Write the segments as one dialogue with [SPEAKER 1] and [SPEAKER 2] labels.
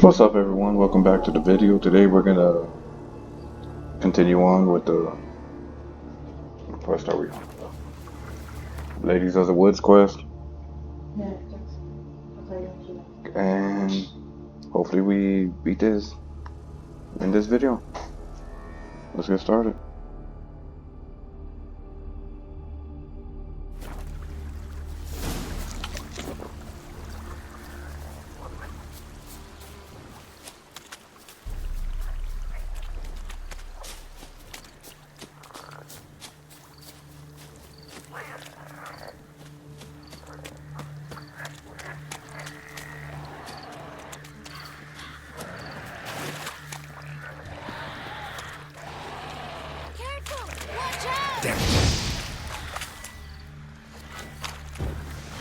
[SPEAKER 1] What's up, everyone? Welcome back to the video. Today we're gonna continue on with the quest. Are we on? Ladies of the Woods quest, and hopefully we beat this in this video. Let's get started.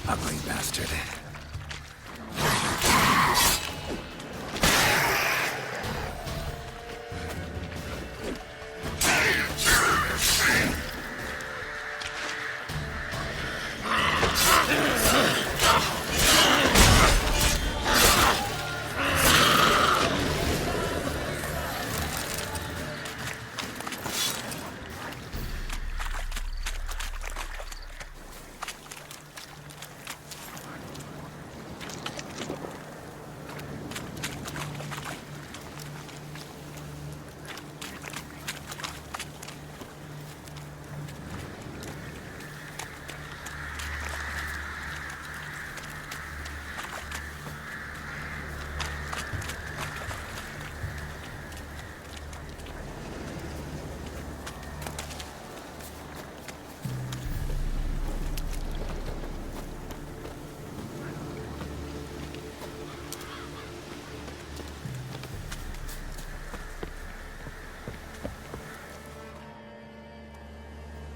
[SPEAKER 2] Ugly bastard.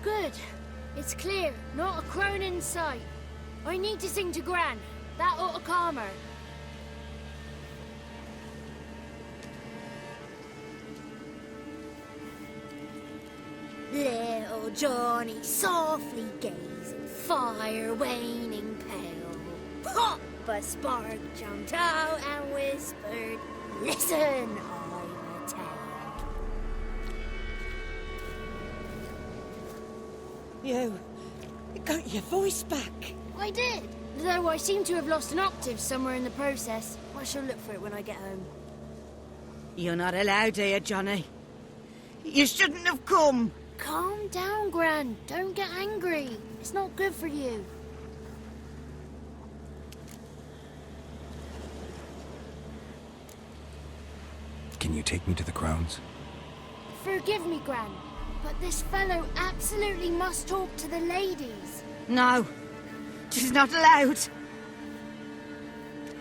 [SPEAKER 3] Good. It's clear. Not a crone in sight. I need to sing to Gran. That ought to calm her. Little Johnny softly gazing, fire waning pale. Pop! A spark jumped out and whispered, "Listen, I'm a tale."
[SPEAKER 4] You got your voice back.
[SPEAKER 3] I did. Though I seem to have lost an octave somewhere in the process. I shall look for it when I get home.
[SPEAKER 4] You're not allowed here, Johnny. You shouldn't have come.
[SPEAKER 3] Calm down, Gran. Don't get angry. It's not good for you.
[SPEAKER 2] Can you take me to the Crones?
[SPEAKER 3] Forgive me, Gran, but this fellow absolutely must talk to the ladies.
[SPEAKER 4] No, she's not allowed.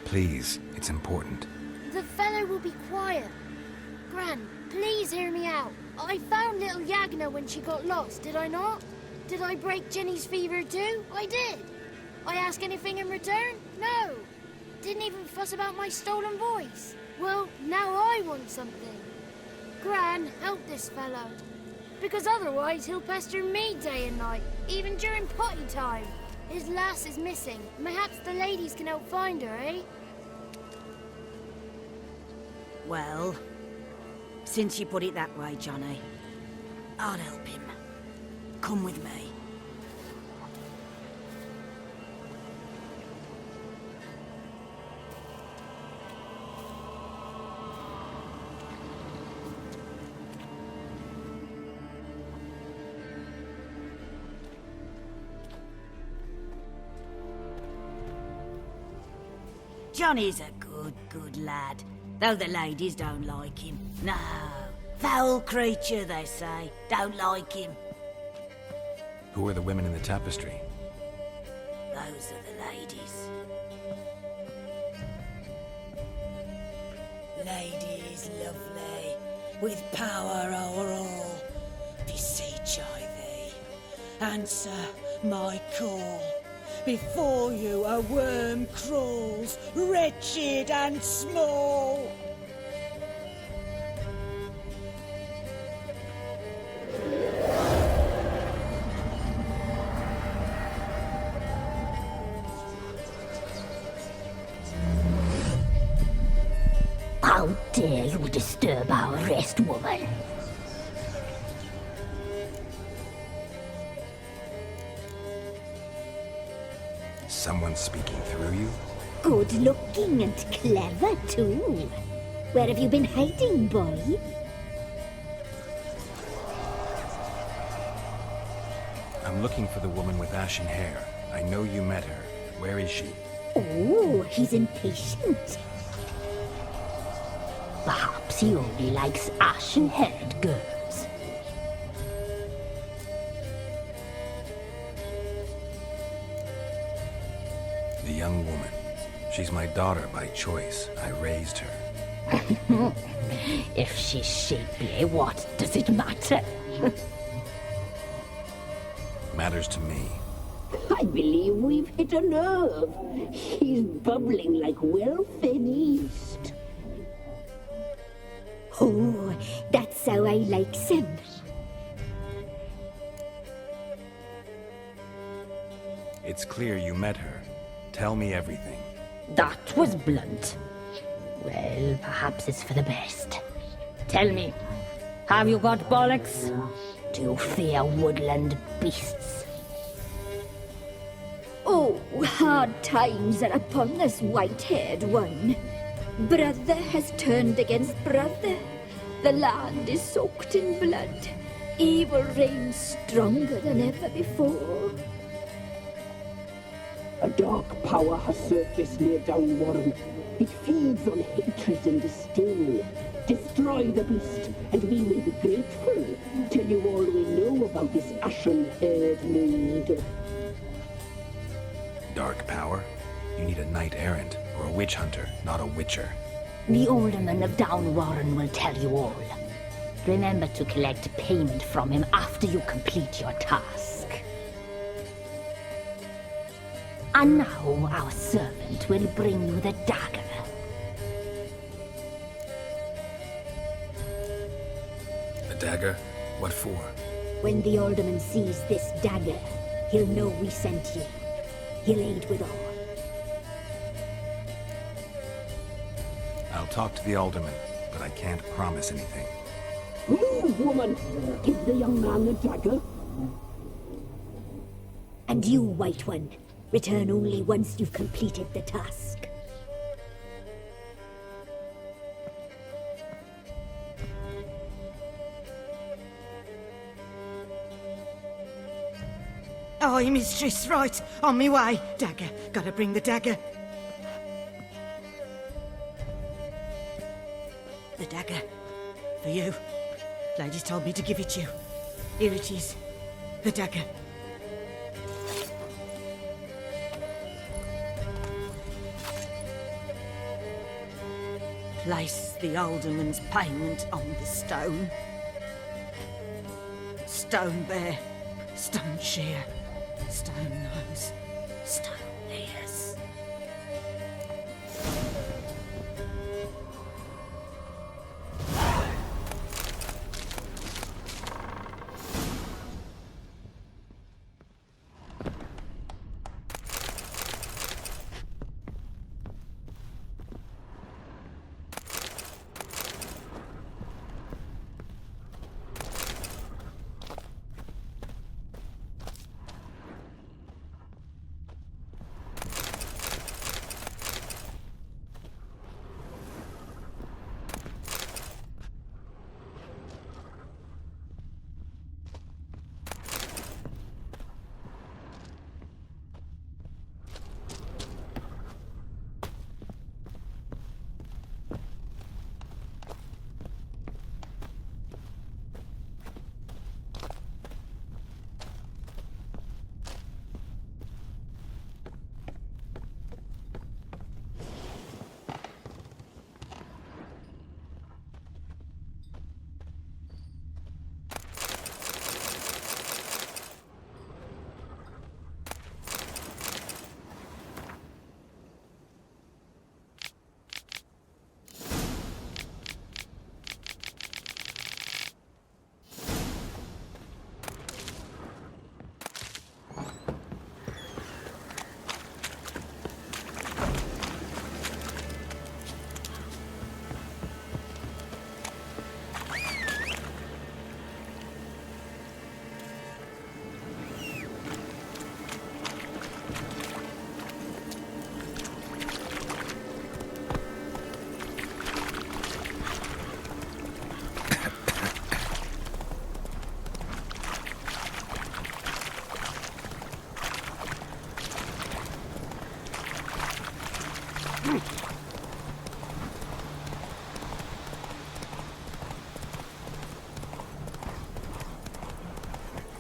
[SPEAKER 2] Please, it's important.
[SPEAKER 3] The fellow will be quiet. Gran, please hear me out. I found little Yagna when she got lost, did I not? Did I break Jenny's fever too? I did. I ask anything in return? No. Didn't even fuss about my stolen voice. Well, now I want something. Gran, help this fellow. Because otherwise he'll pester me day and night, even during potty time. His lass is missing. Perhaps the ladies can help find her, eh?
[SPEAKER 4] Well, since you put it that way, Johnny, I'll help him. Come with me. Johnny's a good lad, though the ladies don't like him. No, foul creature, they say. Don't like him.
[SPEAKER 2] Who are the women in the tapestry?
[SPEAKER 4] Those are the ladies. Ladies lovely, with power o'er all. Beseech I thee, answer my call. Before you a worm crawls, wretched and small.
[SPEAKER 5] dare you disturb our rest, woman?
[SPEAKER 2] Someone speaking through you?
[SPEAKER 5] Good looking and clever, too. Where have you been hiding, boy?
[SPEAKER 2] I'm looking for the woman with ashen hair. I know you met her. Where is she?
[SPEAKER 5] Oh, he's impatient. Perhaps he only likes ashen-haired girls.
[SPEAKER 2] The young woman. She's my daughter by choice. I raised her.
[SPEAKER 5] If she's shapely, what does it matter?
[SPEAKER 2] Matters to me.
[SPEAKER 6] I believe we've hit a nerve. He's bubbling like well-fed yeast.
[SPEAKER 5] Oh, that's how I likes him.
[SPEAKER 2] It's clear you met her. Tell me everything.
[SPEAKER 5] That was blunt. Well, perhaps it's for the best. Tell me, have you got bollocks? Do you fear woodland beasts?
[SPEAKER 7] Oh, hard times are upon us, white-haired one. Brother has turned against brother. The land is soaked in blood. Evil reigns stronger than ever before.
[SPEAKER 6] A dark power has surfaced near Downwarren. It feeds on hatred and disdain. Destroy the beast, and we will be grateful. Tell you all we know about this ashen-haired maid.
[SPEAKER 2] Dark power? You need a knight-errant or a witch hunter, not a witcher.
[SPEAKER 5] The alderman of Downwarren will tell you all. Remember to collect payment from him after you complete your task. And now our servant will bring you the dagger.
[SPEAKER 2] The dagger? What for?
[SPEAKER 7] When the alderman sees this dagger, he'll know we sent you. He'll aid with all.
[SPEAKER 2] I'll talk to the alderman, but I can't promise anything.
[SPEAKER 6] Move, woman! Give the young man the dagger.
[SPEAKER 7] And you, White One, return only once you've completed the task.
[SPEAKER 4] Aye, mistress, right. On me way. Dagger. Gotta bring the dagger. The dagger. For you. Ladies told me to give it you. Here it is. The dagger. Place the alderman's payment on the stone. Stone bear. Stone shear. Stone nose. Stone ears.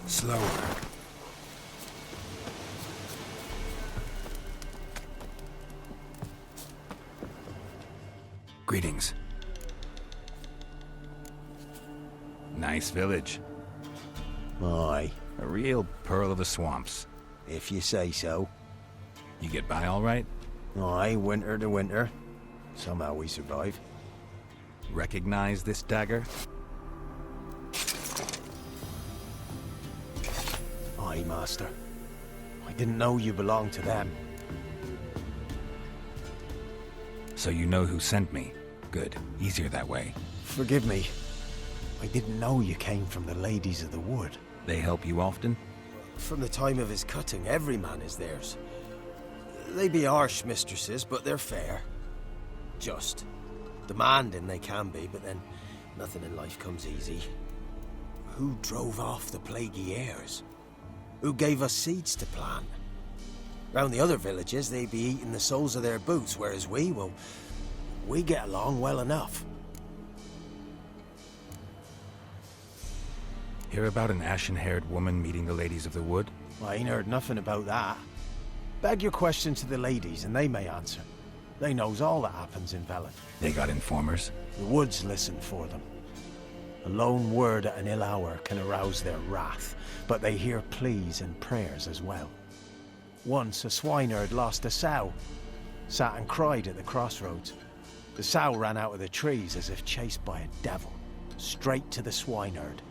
[SPEAKER 2] Slower. Greetings. Nice village.
[SPEAKER 8] Aye,
[SPEAKER 2] A real pearl of the swamps.
[SPEAKER 8] if you say so.
[SPEAKER 2] You get by all right?
[SPEAKER 8] Aye, winter to winter. Somehow we survive.
[SPEAKER 2] Recognize this dagger?
[SPEAKER 8] Aye, master. I didn't know you belonged to them.
[SPEAKER 2] So you know who sent me. Good. Easier that way.
[SPEAKER 8] Forgive me. I didn't know you came from the Ladies of the Wood.
[SPEAKER 2] They help you often?
[SPEAKER 9] From the time of his cutting, every man is theirs. They be harsh mistresses, but they're fair. Just. Demanding they can be, but then nothing in life comes easy. Who drove off the plaguey heirs? Who gave us seeds to plant? Round the other villages, they be eating the soles of their boots, whereas we, well, we get along well enough.
[SPEAKER 2] Hear about an ashen-haired woman meeting the Ladies of the Wood?
[SPEAKER 8] I ain't heard nothing about that. Beg your question to the ladies, and they may answer. They knows all that happens in Velen.
[SPEAKER 2] They got informers?
[SPEAKER 8] The woods listen for them. A lone word at an ill hour can arouse their wrath, but they hear pleas and prayers as well. Once a swineherd lost a sow, sat and cried at the crossroads. The sow ran out of the trees as if chased by a devil, straight to the swineherd.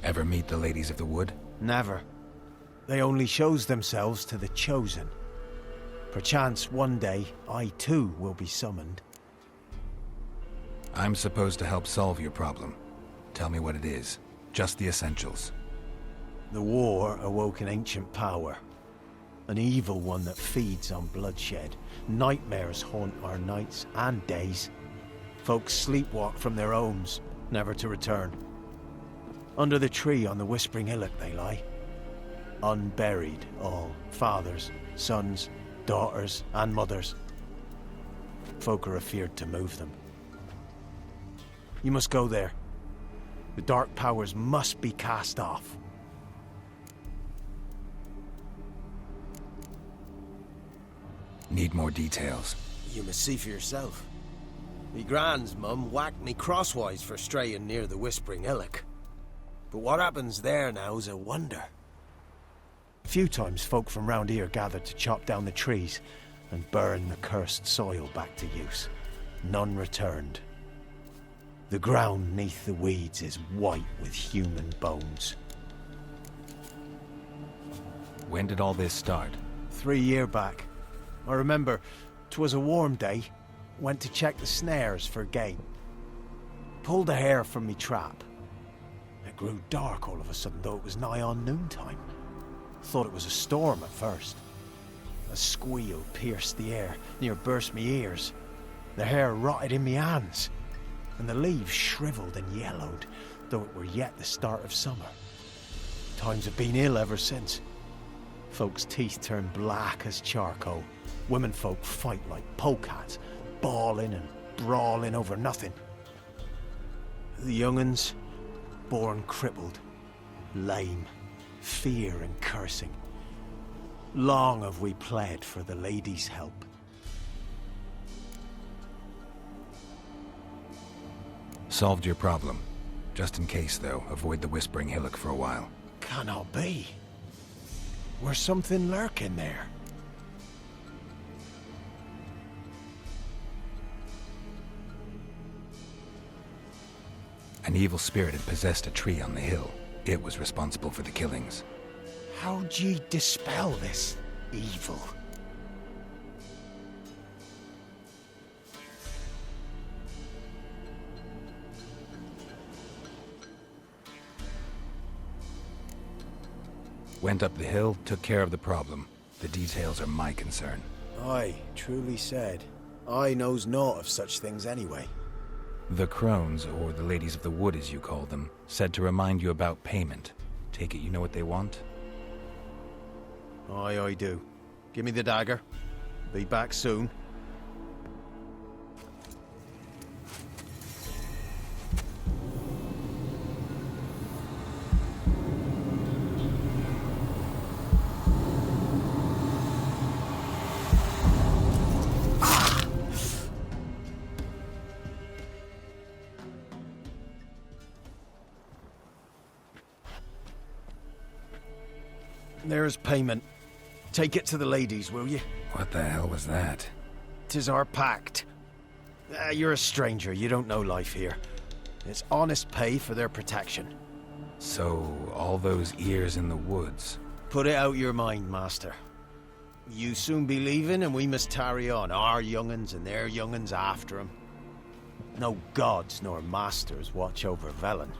[SPEAKER 2] Ever meet the Ladies of the Wood?
[SPEAKER 8] Never. They only shows themselves to the chosen. Perchance one day I too will be summoned.
[SPEAKER 2] I'm supposed to help solve your problem. Tell me what it is. Just the essentials.
[SPEAKER 8] The war awoke an ancient power. An evil one that feeds on bloodshed. Nightmares haunt our nights and days. Folks sleepwalk from their homes, never to return. Under the tree on the Whispering Hillock they lie. Unburied all, fathers, sons, daughters, and mothers. Folk are afeard to move them. You must go there. The dark powers must be cast off.
[SPEAKER 2] Need more details.
[SPEAKER 9] You must see for yourself. Me grand's mum whacked me crosswise for straying near the Whispering Hillock. But what happens there now's a wonder.
[SPEAKER 8] A few times folk from round here gathered to chop down the trees and burn the cursed soil back to use. None returned. The ground neath the weeds is white with human bones.
[SPEAKER 2] When did all this start?
[SPEAKER 8] 3 year back. I remember 'twas a warm day. Went to check the snares for game. Pulled a hare from me trap. It grew dark all of a sudden, though it was nigh on noontime. Thought it was a storm at first. A squeal pierced the air, near burst me ears. The hair rotted in me hands, and the leaves shriveled and yellowed, though it were yet the start of summer. Times have been ill ever since. Folks' teeth turn black as charcoal. Women folk fight like polecats, bawling and brawling over nothing. The young'uns, born crippled, lame, fear and cursing. Long have we pled for the ladies' help.
[SPEAKER 2] Solved your problem. Just in case, though, avoid the Whispering Hillock for a while.
[SPEAKER 8] Cannot be. Where's something lurking there?
[SPEAKER 2] An evil spirit had possessed a tree on the hill. It was responsible for the killings.
[SPEAKER 8] How'd ye dispel this evil?
[SPEAKER 2] Went up the hill, took care of the problem. The details are my concern.
[SPEAKER 9] Aye, truly said. I knows naught of such things anyway.
[SPEAKER 2] The Crones, or the Ladies of the Wood as you call them, said to remind you about payment. Take it you know what they want?
[SPEAKER 8] Aye, I do. Give me the dagger. Be back soon. There's payment. Take it to the ladies, will you?
[SPEAKER 2] What the hell was that?
[SPEAKER 8] 'Tis our pact. You're a stranger, you don't know life here. It's honest pay for their protection.
[SPEAKER 2] So, all those ears in the woods.
[SPEAKER 8] Put it out your mind, master. You soon be leaving and we must tarry on, our young'uns and their young'uns after 'em. No gods nor masters watch over Velen.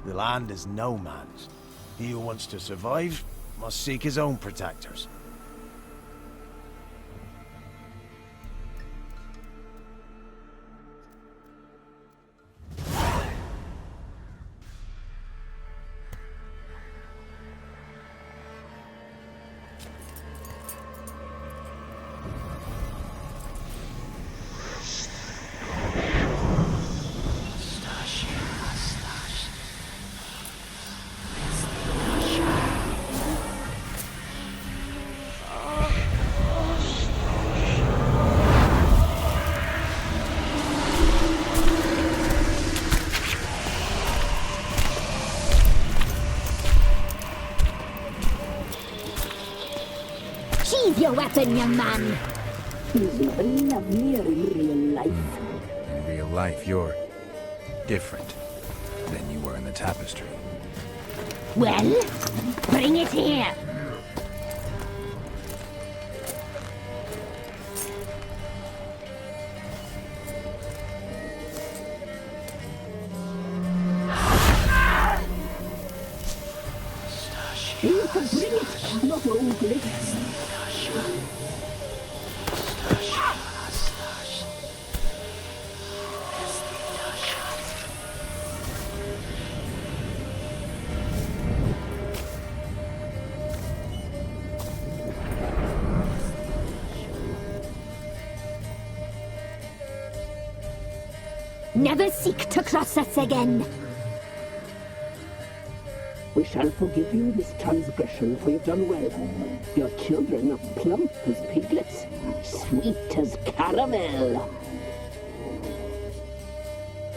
[SPEAKER 8] The land is no man's. He who wants to survive must seek his own protectors.
[SPEAKER 7] Sheathe your weapon, young man.
[SPEAKER 6] He's nothing lovelier in real life.
[SPEAKER 2] In real life, you're different than you were in the tapestry.
[SPEAKER 5] Well, bring it here.
[SPEAKER 6] You can bring it, not only.
[SPEAKER 7] Never seek to cross us again.
[SPEAKER 6] We shall forgive you this transgression, for you've done well. Your children are plump as piglets, sweet as caramel.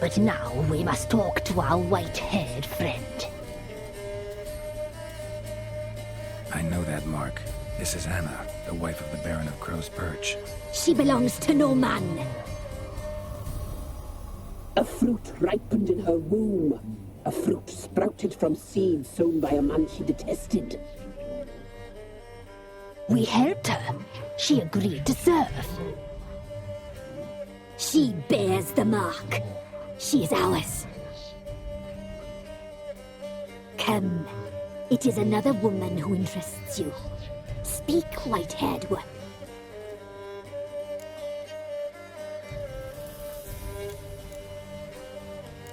[SPEAKER 5] But now we must talk to our white-haired friend.
[SPEAKER 2] I know that mark. This is Anna, the wife of the Baron of Crow's Perch.
[SPEAKER 7] She belongs to no man.
[SPEAKER 6] A fruit ripened in her womb. A fruit sprouted from seeds sown by a man she detested.
[SPEAKER 5] We helped her. She agreed to serve.
[SPEAKER 7] She bears the mark. She is ours. Come. It is another woman who interests you. Speak, white-haired one.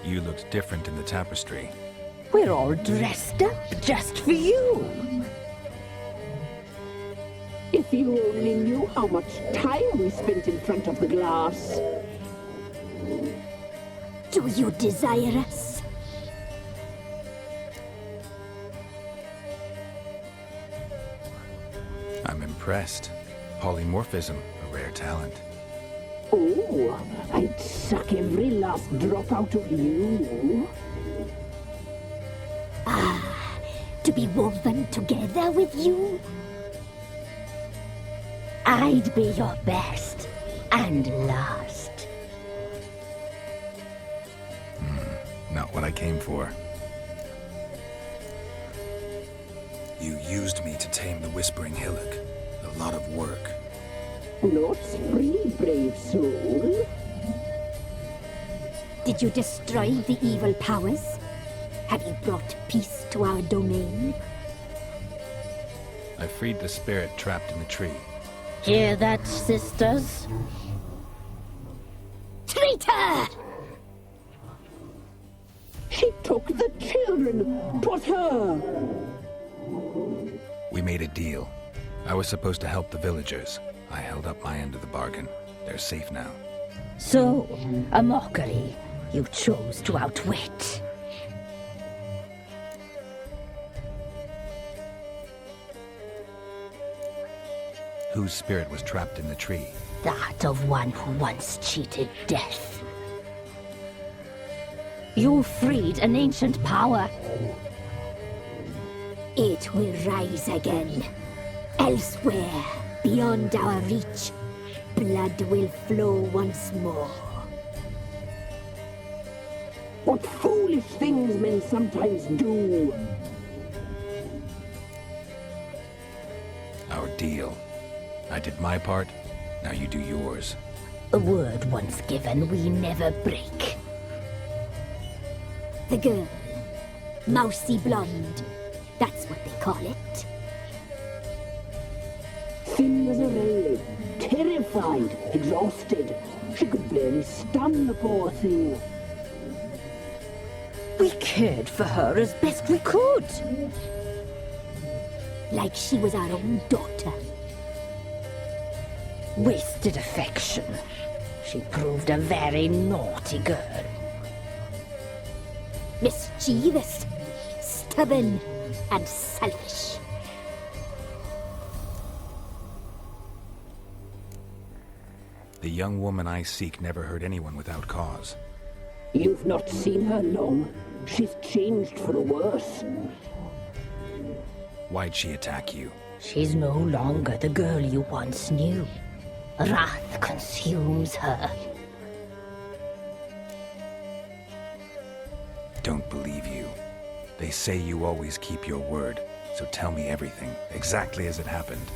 [SPEAKER 2] You looked different in the tapestry.
[SPEAKER 5] We're all dressed up just for you.
[SPEAKER 6] If you only knew how much time we spent in front of the glass.
[SPEAKER 7] Do you desire us?
[SPEAKER 2] I'm impressed. Polymorphism, a rare talent.
[SPEAKER 6] Oh, I'd suck every last drop out of you.
[SPEAKER 7] To be woven together with you? I'd be your best and last.
[SPEAKER 2] Not what I came for. You used me to tame the Whispering Hillock. A lot of work.
[SPEAKER 6] Not free, brave soul.
[SPEAKER 7] Did you destroy the evil powers? Have you brought peace to our domain?
[SPEAKER 2] I freed the spirit trapped in the tree.
[SPEAKER 5] Hear that, sisters?
[SPEAKER 7] Traitor!
[SPEAKER 6] She took the children. Put her.
[SPEAKER 2] We made a deal. I was supposed to help the villagers. I held up my end of the bargain. They're safe now.
[SPEAKER 5] So, a mockery you chose to outwit.
[SPEAKER 2] Whose spirit was trapped in the tree?
[SPEAKER 5] That of one who once cheated death. You freed an ancient power.
[SPEAKER 7] It will rise again. Elsewhere, beyond our reach, blood will flow once more.
[SPEAKER 6] What foolish things men sometimes do.
[SPEAKER 2] Our deal. I did my part, now you do yours.
[SPEAKER 5] A word once given, we never break.
[SPEAKER 7] The girl, mousy blonde, that's what they call it.
[SPEAKER 6] Thin as a rail, terrified, exhausted. She could barely stand, the poor thing.
[SPEAKER 5] We cared for her as best we could.
[SPEAKER 7] Like she was our own daughter.
[SPEAKER 5] Wasted affection. She proved a very naughty girl.
[SPEAKER 7] Mischievous, stubborn, and selfish.
[SPEAKER 2] The young woman I seek never hurt anyone without cause.
[SPEAKER 6] You've not seen her long. She's changed for the worse.
[SPEAKER 2] Why'd she attack you?
[SPEAKER 5] She's no longer the girl you once knew. Wrath consumes her.
[SPEAKER 2] Don't believe you. They say you always keep your word, so tell me everything, exactly as it happened.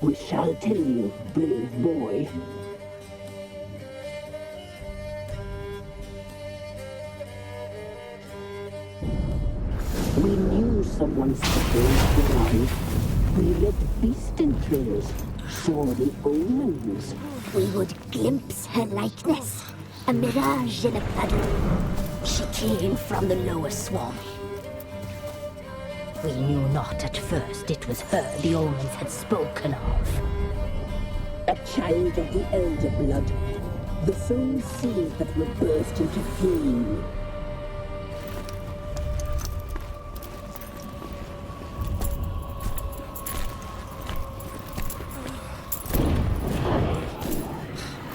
[SPEAKER 6] We shall tell you, brave boy. We knew someone supposed to arrive. We read beast entrails, saw the omens.
[SPEAKER 7] We would glimpse her likeness, a mirage in a puddle.
[SPEAKER 5] She came from the lower swamp. We knew not at first it was her the omens had spoken of.
[SPEAKER 6] A child of the elder blood, the soul seed that will burst into flame.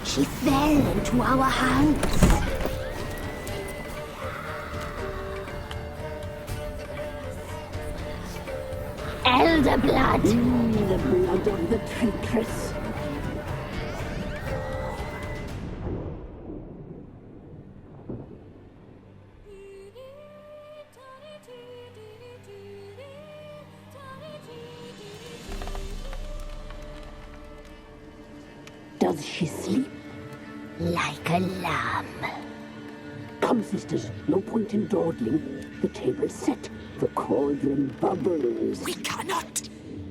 [SPEAKER 7] She fell into our hands.
[SPEAKER 5] Elder blood!
[SPEAKER 6] The blood of the traitress. Does she sleep?
[SPEAKER 5] Like a lamb.
[SPEAKER 6] Come, sisters, no point in dawdling. The table's set, the cauldron bubbles.
[SPEAKER 4] We cannot!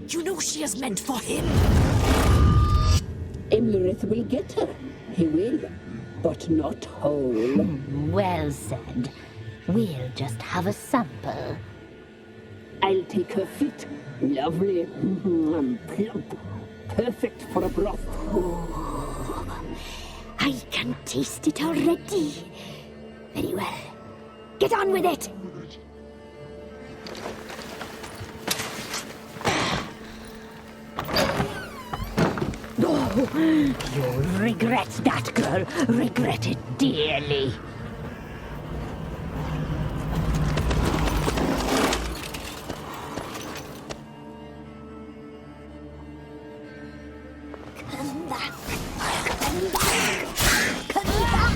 [SPEAKER 4] You know she is meant for him!
[SPEAKER 6] Imlerith will get her. He will, but not whole.
[SPEAKER 5] Well said. We'll just have a sample.
[SPEAKER 6] I'll take her feet. Lovely, and plump. Perfect for a broth.
[SPEAKER 7] I can taste it already. Very well. Get on with it!
[SPEAKER 5] You'll regret that, girl. Regret it dearly.
[SPEAKER 7] Come back. Come back. Come back.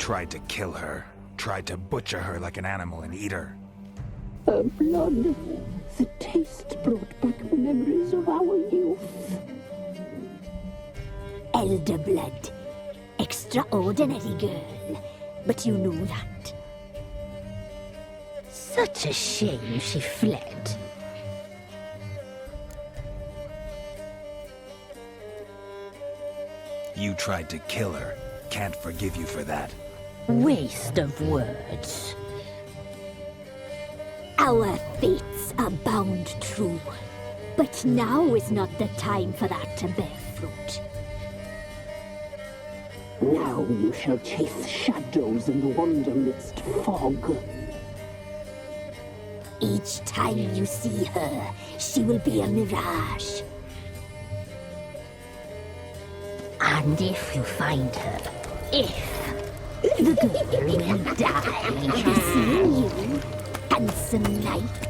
[SPEAKER 2] tried to kill her. Tried to butcher her like an animal and eat her.
[SPEAKER 6] Her blood. The taste brought back memories of our youth.
[SPEAKER 5] Elder blood. Extraordinary girl. But you knew that. Such a shame she fled.
[SPEAKER 2] You tried to kill her. Can't forgive you for that.
[SPEAKER 5] Waste of words.
[SPEAKER 7] Our fates are bound true. But now is not the time for that to bear fruit.
[SPEAKER 6] Now you shall chase shadows and wander midst fog.
[SPEAKER 5] Each time you see her, she will be a mirage. And if you find her, the girl will die.
[SPEAKER 7] Seeing you, handsome knight.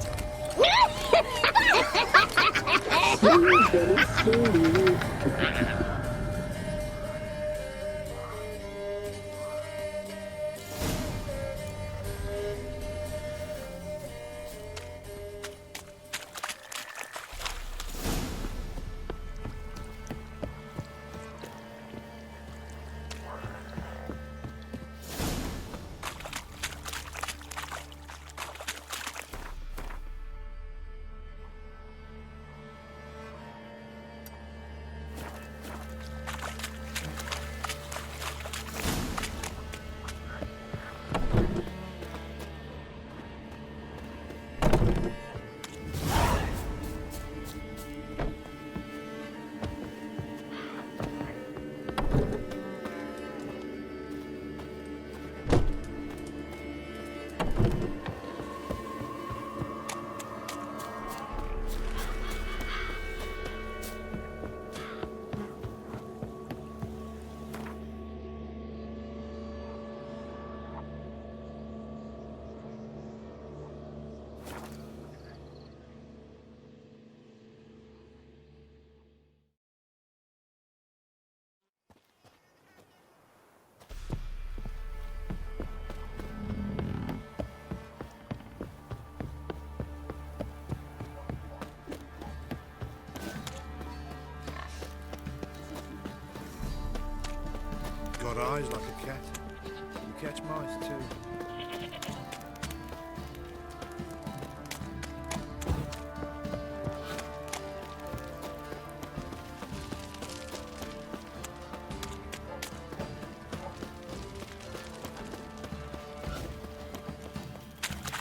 [SPEAKER 10] Got eyes like a cat. You catch mice too.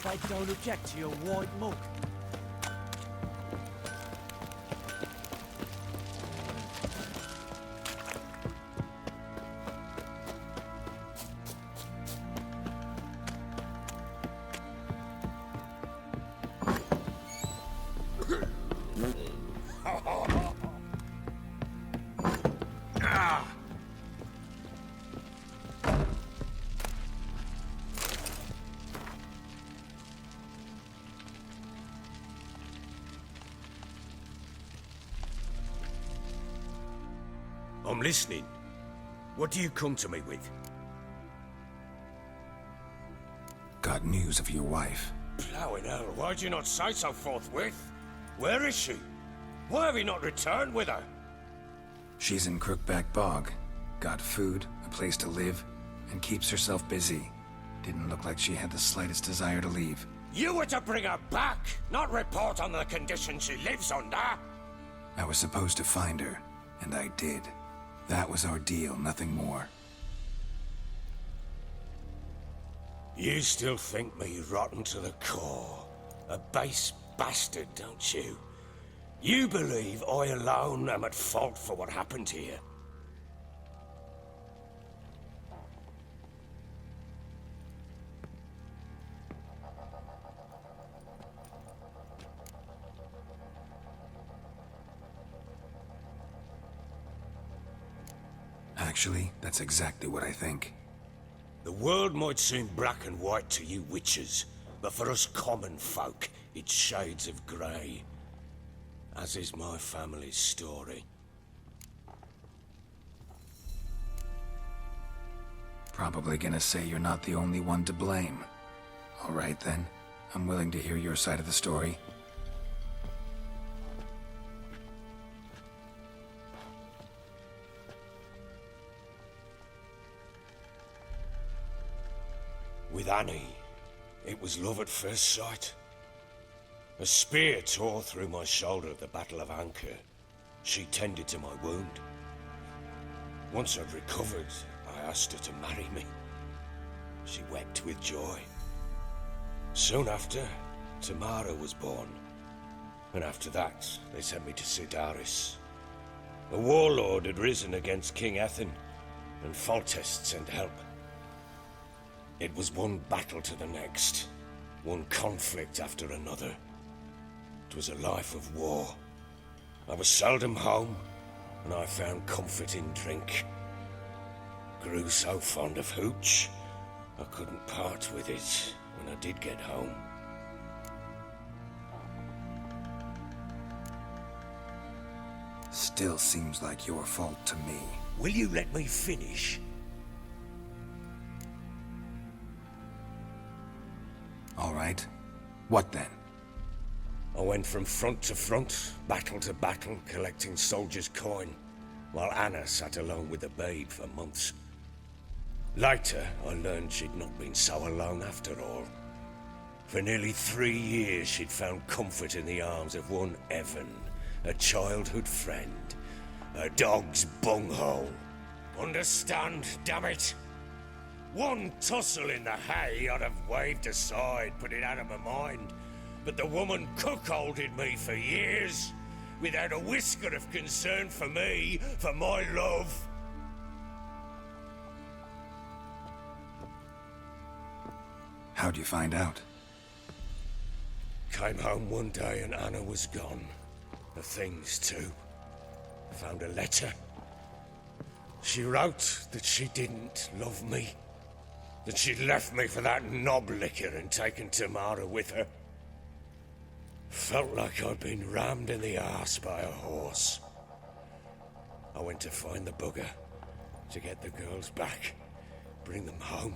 [SPEAKER 8] I don't object to your white mug.
[SPEAKER 11] I'm listening. What do you come to me with?
[SPEAKER 2] Got news of your wife.
[SPEAKER 11] Plowing hell, why'd you not say so forthwith? Where is she? Why have you not returned with her?
[SPEAKER 2] She's in Crookback Bog. Got food, a place to live, and keeps herself busy. Didn't look like she had the slightest desire to leave.
[SPEAKER 11] You were to bring her back, not report on the conditions she lives under.
[SPEAKER 2] I was supposed to find her, and I did. That was our deal, nothing more.
[SPEAKER 11] You still think me rotten to the core. A base bastard, don't you? You believe I alone am at fault for what happened here.
[SPEAKER 2] Actually, that's exactly what I think.
[SPEAKER 11] The world might seem black and white to you witches, but for us common folk, it's shades of grey. As is my family's story.
[SPEAKER 2] Probably gonna say you're not the only one to blame. All right then, I'm willing to hear your side of the story.
[SPEAKER 11] With Annie, it was love at first sight. A spear tore through my shoulder at the Battle of Anchor. She tended to my wound. Once I'd recovered, I asked her to marry me. She wept with joy. Soon after, Tamara was born. And after that, they sent me to Sidaris. A warlord had risen against King Ethan, and Foltest sent help. It was one battle to the next, one conflict after another. It was a life of war. I was seldom home, and I found comfort in drink. Grew so fond of hooch, I couldn't part with it when I did get home.
[SPEAKER 2] Still seems like your fault to me.
[SPEAKER 11] Will you let me finish?
[SPEAKER 2] All right. What then?
[SPEAKER 11] I went from front to front, battle to battle, collecting soldiers' coin, while Anna sat alone with the babe for months. Later, I learned she'd not been so alone after all. For nearly 3 years, she'd found comfort in the arms of one Evan, a childhood friend, a dog's bunghole. Understand, damn it? One tussle in the hay I'd have waved aside, put it out of my mind. But the woman cuckolded me for years, without a whisker of concern for me, for my love.
[SPEAKER 2] How'd you find out?
[SPEAKER 11] Came home one day and Anna was gone. The things too. Found a letter. She wrote that she didn't love me. That she'd left me for that knob licker and taken Tamara with her. Felt like I'd been rammed in the arse by a horse. I went to find the bugger, to get the girls back, bring them home.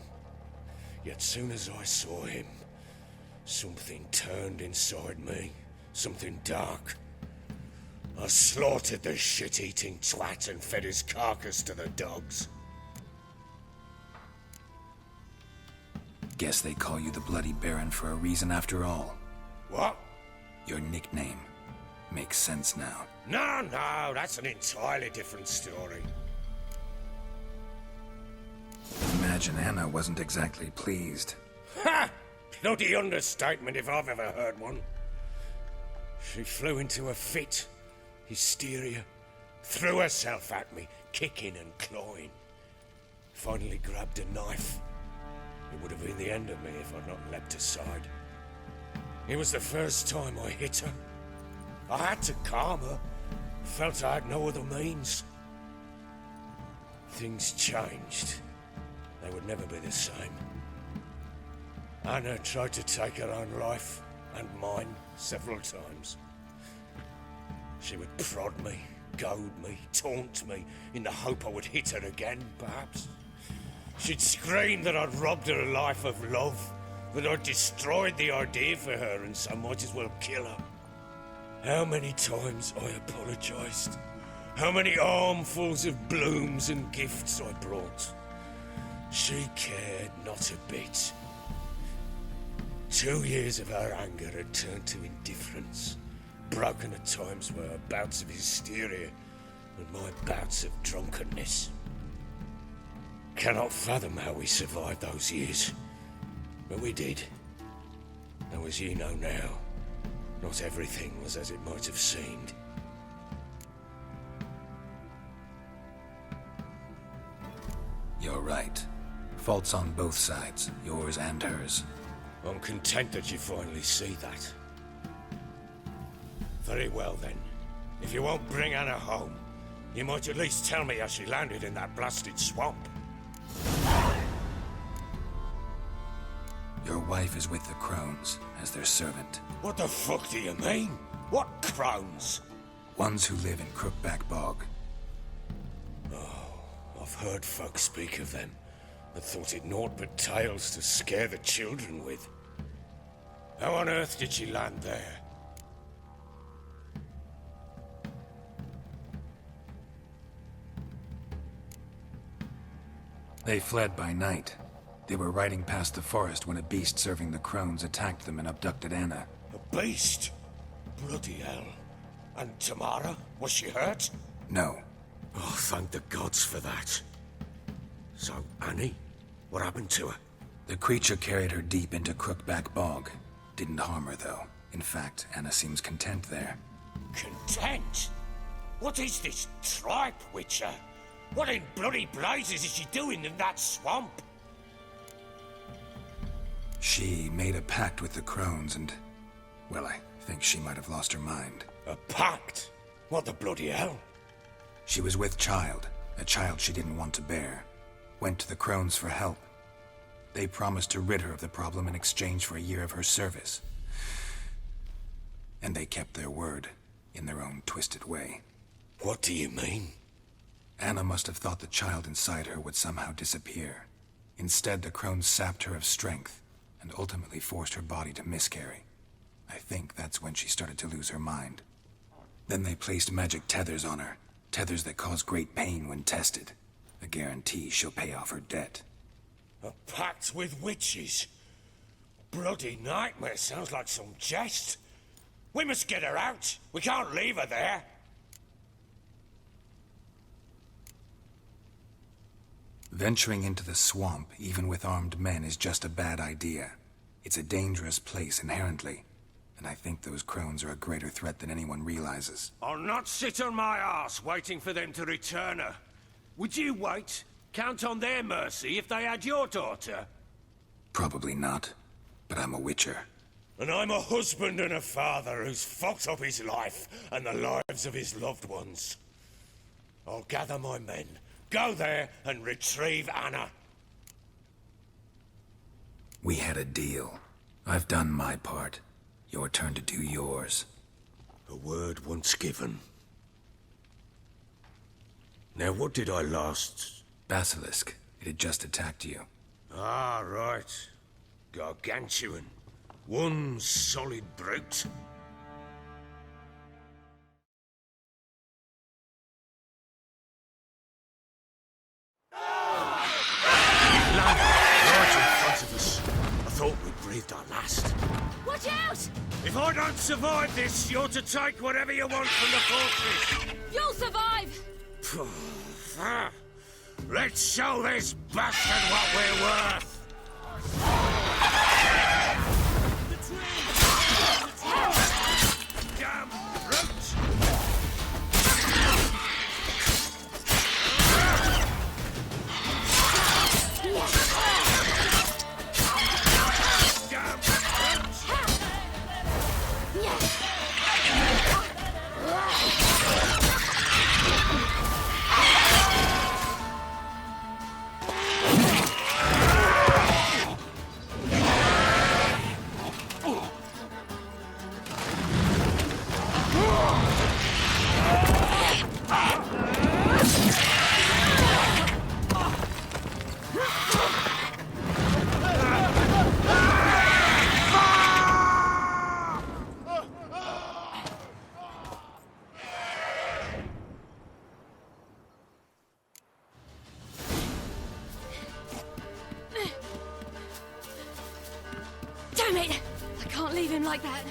[SPEAKER 11] Yet soon as I saw him, something turned inside me, something dark. I slaughtered the shit-eating twat and fed his carcass to the dogs.
[SPEAKER 2] Guess they call you the Bloody Baron for a reason after all.
[SPEAKER 11] What?
[SPEAKER 2] Your nickname. Makes sense now.
[SPEAKER 11] No, that's an entirely different story.
[SPEAKER 2] Imagine Anna wasn't exactly pleased.
[SPEAKER 11] Ha! Bloody understatement if I've ever heard one. She flew into a fit. Hysteria. Threw herself at me, kicking and clawing. Finally grabbed a knife. It would have been the end of me if I'd not leapt aside. It was the first time I hit her. I had to calm her. Felt I had no other means. Things changed. They would never be the same. Anna tried to take her own life, and mine, several times. She would prod me, goad me, taunt me, in the hope I would hit her again, perhaps. She'd scream that I'd robbed her life of love, that I'd destroyed the idea for her, and so might as well kill her. How many times I apologized. How many armfuls of blooms and gifts I brought. She cared not a bit. 2 years of her anger had turned to indifference, broken at times by her bouts of hysteria and my bouts of drunkenness. Cannot fathom how we survived those years, but we did. Though as you know now, not everything was as it might have seemed.
[SPEAKER 2] You're right. Faults on both sides, yours and hers.
[SPEAKER 11] I'm content that you finally see that. Very well then. If you won't bring Anna home, you might at least tell me how she landed in that blasted swamp.
[SPEAKER 2] Your wife is with the Crones, as their servant.
[SPEAKER 11] What the fuck do you mean? What Crones?
[SPEAKER 2] Ones who live in Crookback Bog.
[SPEAKER 11] Oh, I've heard folk speak of them. I thought it naught but tales to scare the children with. How on earth did she land there?
[SPEAKER 2] They fled by night. They were riding past the forest when a beast serving the crones attacked them and abducted Anna.
[SPEAKER 11] A beast? Bloody hell. And Tamara? Was she hurt?
[SPEAKER 2] No.
[SPEAKER 11] Oh, thank the gods for that. So, Annie? What happened to her?
[SPEAKER 2] The creature carried her deep into Crookback Bog. Didn't harm her, though. In fact, Anna seems content there.
[SPEAKER 11] Content? What is this tripe, Witcher? What in bloody blazes is she doing in that swamp?
[SPEAKER 2] She made a pact with the crones and... well, I think she might have lost her mind.
[SPEAKER 11] A pact? What the bloody hell?
[SPEAKER 2] She was with child, a child she didn't want to bear. Went to the crones for help. They promised to rid her of the problem in exchange for a year of her service. And they kept their word, in their own twisted way.
[SPEAKER 11] What do you mean?
[SPEAKER 2] Anna must have thought the child inside her would somehow disappear. Instead, the crones sapped her of strength, and ultimately forced her body to miscarry. I think that's when she started to lose her mind. Then they placed magic tethers on her, tethers that cause great pain when tested. A guarantee she'll pay off her debt.
[SPEAKER 11] A pact with witches? Bloody nightmare, sounds like some jest. We must get her out. We can't leave her there.
[SPEAKER 2] Venturing into the swamp, even with armed men, is just a bad idea. It's a dangerous place inherently, and I think those crones are a greater threat than anyone realizes.
[SPEAKER 11] I'll not sit on my arse waiting for them to return her. Would you wait? Count on their mercy if they had your daughter?
[SPEAKER 2] Probably not, but I'm a witcher.
[SPEAKER 11] And I'm a husband and a father who's fucked up his life and the lives of his loved ones. I'll gather my men, go there and retrieve Anna.
[SPEAKER 2] We had a deal. I've done my part. Your turn to do yours.
[SPEAKER 11] A word once given. Now what did I last...
[SPEAKER 2] Basilisk. It had just attacked you.
[SPEAKER 11] Ah, right. Gargantuan. One solid brute. Land right in front of us. I thought we breathed our last.
[SPEAKER 3] Watch out!
[SPEAKER 11] If I don't survive this, you're to take whatever you want from the fortress.
[SPEAKER 3] You'll survive!
[SPEAKER 11] Let's show this bastard what we're worth! Damn brute! Damn
[SPEAKER 3] Damn it! I can't leave him like that.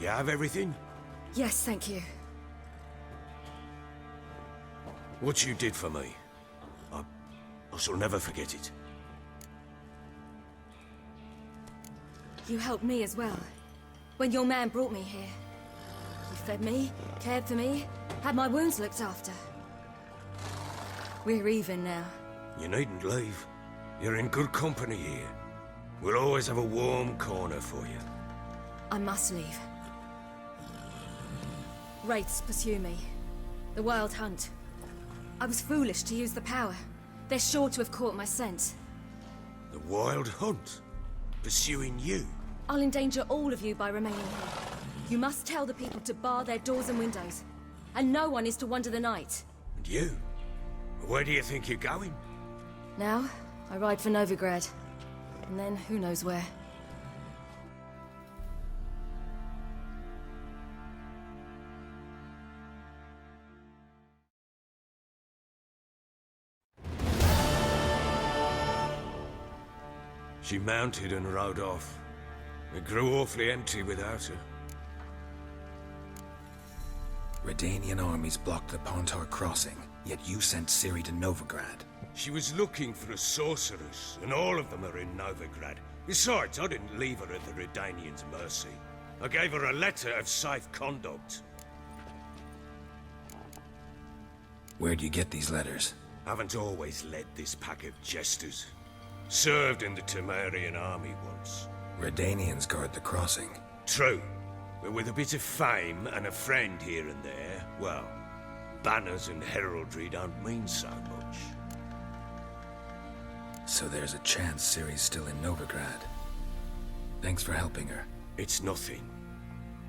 [SPEAKER 11] You have everything?
[SPEAKER 12] Yes, thank you.
[SPEAKER 11] What you did for me, I shall never forget it.
[SPEAKER 12] You helped me as well. When your man brought me here. You fed me, cared for me, had my wounds looked after. We're even now.
[SPEAKER 11] You needn't leave. You're in good company here. We'll always have a warm corner for you.
[SPEAKER 12] I must leave. Wraiths pursue me. The Wild Hunt. I was foolish to use the power. They're sure to have caught my scent.
[SPEAKER 11] The Wild Hunt? Pursuing you?
[SPEAKER 12] I'll endanger all of you by remaining here. You must tell the people to bar their doors and windows. And no one is to wander the night.
[SPEAKER 11] And you? Where do you think you're going?
[SPEAKER 12] Now, I ride for Novigrad. And then, who knows where.
[SPEAKER 11] She mounted and rode off. It grew awfully empty without her.
[SPEAKER 2] Redanian armies blocked the Pontar crossing, yet you sent Ciri to Novigrad.
[SPEAKER 11] She was looking for a sorceress, and all of them are in Novigrad. Besides, I didn't leave her at the Redanians' mercy. I gave her a letter of safe conduct.
[SPEAKER 2] Where'd you get these letters?
[SPEAKER 11] Haven't always led this pack of jesters. Served in the Temerian army once.
[SPEAKER 2] Redanians guard the crossing.
[SPEAKER 11] True, but with a bit of fame and a friend here and there, well, banners and heraldry don't mean so much.
[SPEAKER 2] So there's a chance Ciri's still in Novigrad. Thanks for helping her.
[SPEAKER 11] It's nothing.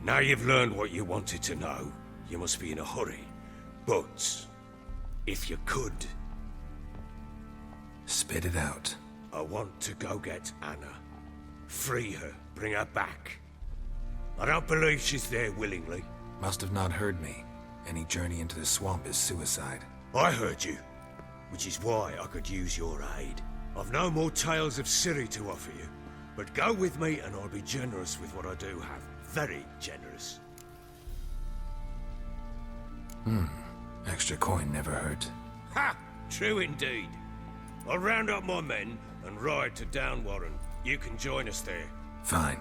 [SPEAKER 11] Now you've learned what you wanted to know, you must be in a hurry. But, if you could...
[SPEAKER 2] Spit it out.
[SPEAKER 11] I want to go get Anna. Free her, bring her back. I don't believe she's there willingly.
[SPEAKER 2] Must have not heard me. Any journey into the swamp is suicide.
[SPEAKER 11] I heard you, which is why I could use your aid. I've no more tales of Ciri to offer you, but go with me and I'll be generous with what I do have. Very generous.
[SPEAKER 2] Extra coin never hurt.
[SPEAKER 11] Ha! True indeed. I'll round up my men and ride to Downwarren. You can join us there.
[SPEAKER 2] Fine.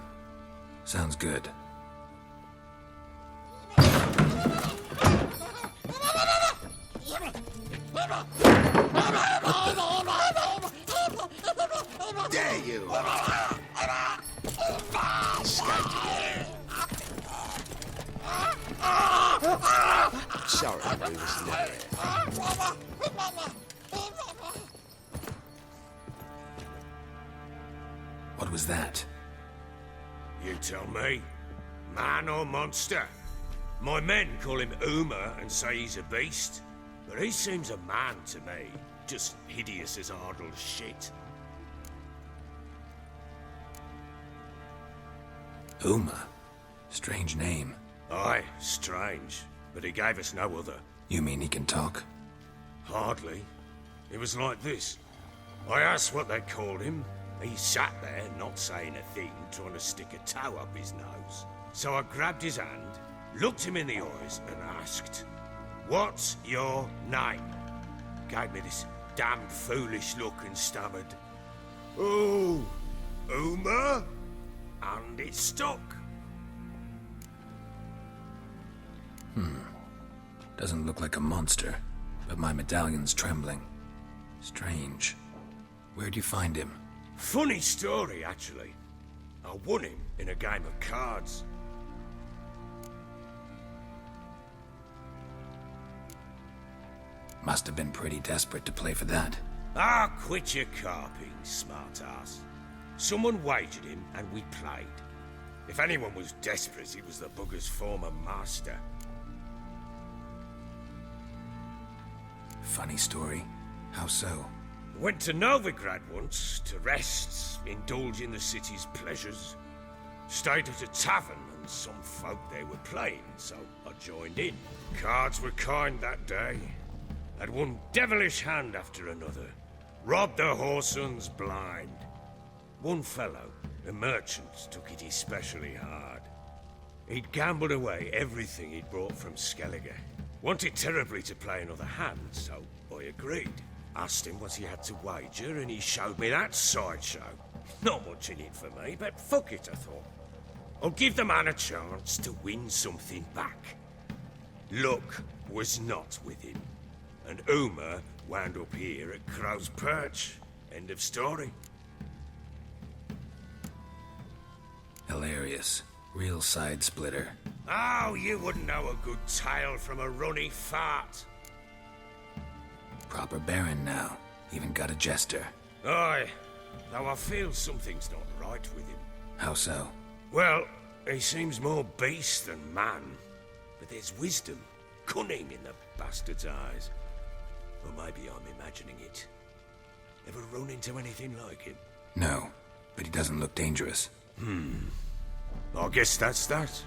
[SPEAKER 2] Sounds good.
[SPEAKER 11] There you are!
[SPEAKER 9] Sorry, we was there.
[SPEAKER 2] What was that?
[SPEAKER 11] You tell me. Man or monster? My men call him Uma and say he's a beast. But he seems a man to me. Just hideous as Ardle's shit.
[SPEAKER 2] Uma? Strange name.
[SPEAKER 11] Aye, strange. But he gave us no other.
[SPEAKER 2] You mean he can talk?
[SPEAKER 11] Hardly. It was like this. I asked what they called him. He sat there, not saying a thing, trying to stick a toe up his nose. So I grabbed his hand, looked him in the eyes, and asked, "What's your name?" Gave me this damned foolish look and stammered, "Oh, Uma?" And it stuck.
[SPEAKER 2] Doesn't look like a monster, but my medallion's trembling. Strange. Where'd you find him?
[SPEAKER 11] Funny story, actually. I won him in a game of cards.
[SPEAKER 2] Must have been pretty desperate to play for that.
[SPEAKER 11] Ah, quit your carping, smart-ass. Someone wagered him, and we played. If anyone was desperate, it was the bugger's former master.
[SPEAKER 2] Funny story. How so?
[SPEAKER 11] Went to Novigrad once, to rest, indulge in the city's pleasures. Stayed at a tavern, and some folk there were playing, so I joined in. Cards were kind that day. Had one devilish hand after another. Robbed the whoresons blind. One fellow, a merchant, took it especially hard. He'd gambled away everything he'd brought from Skellige. Wanted terribly to play another hand, so I agreed. Asked him what he had to wager, and he showed me that sideshow. Not much in it for me, but fuck it, I thought. I'll give the man a chance to win something back. Luck was not with him, and Uma wound up here at Crow's Perch. End of story.
[SPEAKER 2] Hilarious. Real side splitter.
[SPEAKER 11] Oh, you wouldn't know a good tale from a runny fart.
[SPEAKER 2] Proper Baron now. Even got a jester.
[SPEAKER 11] Aye, though I feel something's not right with him.
[SPEAKER 2] How so?
[SPEAKER 11] Well, he seems more beast than man. But there's wisdom, cunning in the bastard's eyes. Or maybe I'm imagining it. Ever run into anything like him?
[SPEAKER 2] No, but he doesn't look dangerous.
[SPEAKER 11] I guess that's that.